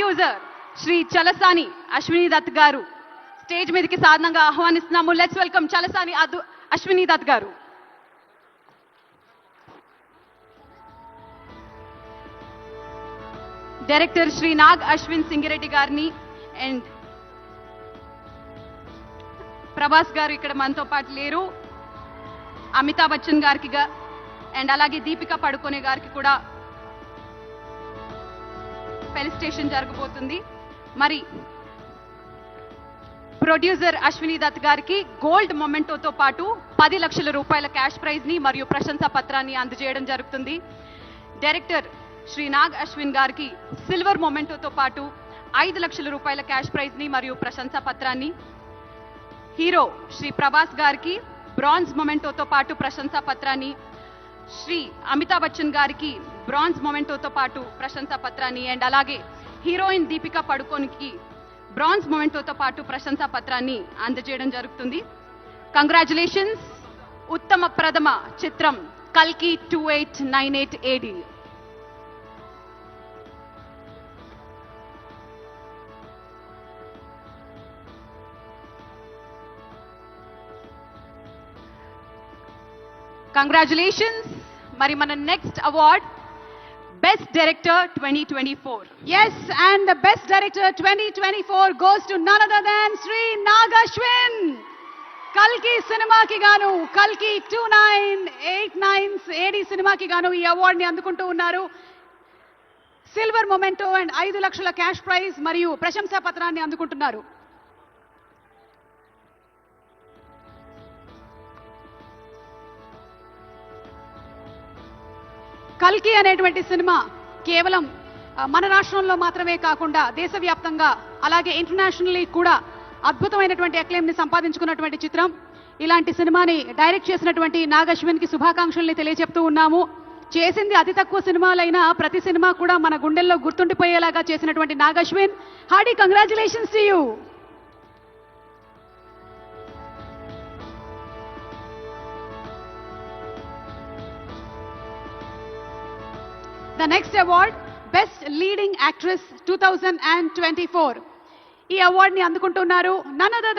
User Shri Chalasani Ashwini Dutt గారు stage మీదకి సాధారణంగా ఆహ్వానిస్తున్నాము. లెట్స్ వెల్కమ్ చలసాని అశ్విని దత్ గారు. డైరెక్టర్ శ్రీ నాగ్ అశ్విన్ సింగిరెడ్డి గారిని అండ్ ప్రభాస్ గారు ఇక్కడ మనతో పాటు లేరు. అమితాబ్ బచ్చన్ గారికి అండ్ అలాగే దీపికా పడుకోనే గారికి కూడా ఫెలిసిటేషన్ జరగబోతుంది. మరి ప్రొడ్యూసర్ అశ్విని దత్ గారికి గోల్డ్ మొమెంటోతో పాటు 10 లక్షల రూపాయల క్యాష్ ప్రైజ్ ని మరియు ప్రశంసా పత్రాన్ని అందజేయడం జరుగుతుంది. డైరెక్టర్ శ్రీ నాగ్ అశ్విన్ గారికి సిల్వర్ మొమెంటోతో పాటు 5 లక్షల రూపాయల క్యాష్ ప్రైజ్ ని మరియు ప్రశంసా పత్రాన్ని, హీరో శ్రీ ప్రభాస్ గారికి బ్రాంజ్ మొమెంటోతో పాటు ప్రశంసా పత్రాన్ని, శ్రీ అమితాబ్ బచ్చన్ గారికి బ్రాంజ్ మొమెంటోతో పాటు ప్రశంసా పత్రాన్ని అండ్ అలాగే హీరోయిన్ దీపికా పడుకోనికి బ్రాంజ్ మొమెంటోతో పాటు ప్రశంసా పత్రాన్ని అందజేయడం జరుగుతుంది. కంగ్రాచులేషన్స్. ఉత్తమ ప్రథమ చిత్రం కల్కి 2898 AD. కంగ్రాచులేషన్స్. మరి మన next award best director 2024. Yes, and the best director 2024 goes to none other than Sri Nag Ashwin. Kalki cinema ki gaanu Kalki 2989 AD cinema ki gaanu ee award ni andukuntu unnaru. Silver memento and 5 లక్షల cash prize మరియు ప్రశంసా పత్రాన్ని అందుకుంటున్నారు. కల్కి అనేటువంటి cinema కేవలం మన రాష్ట్రంలో మాత్రమే కాకుండా దేశవ్యాప్తంగా అలాగే ఇంటర్నేషనల్లీ కూడా అద్భుతమైనటువంటి అక్లెయిమ్ ని సంపాదించుకున్నటువంటి చిత్రం. ఇలాంటి సినిమాని డైరెక్ట్ చేసినటువంటి నాగ్ అశ్విన్ కి శుభాకాంక్షల్ని తెలియజెప్తూ ఉన్నాము. చేసింది అతి తక్కువ సినిమాలైనా ప్రతి సినిమా కూడా మన గుండెల్లో గుర్తుండిపోయేలాగా చేసినటువంటి Nag Ashwin, hearty congratulations to you. The next award, Best Leading Actress 2024. ఈ అవార్డ్ ని అందుకుంటున్నారు none other than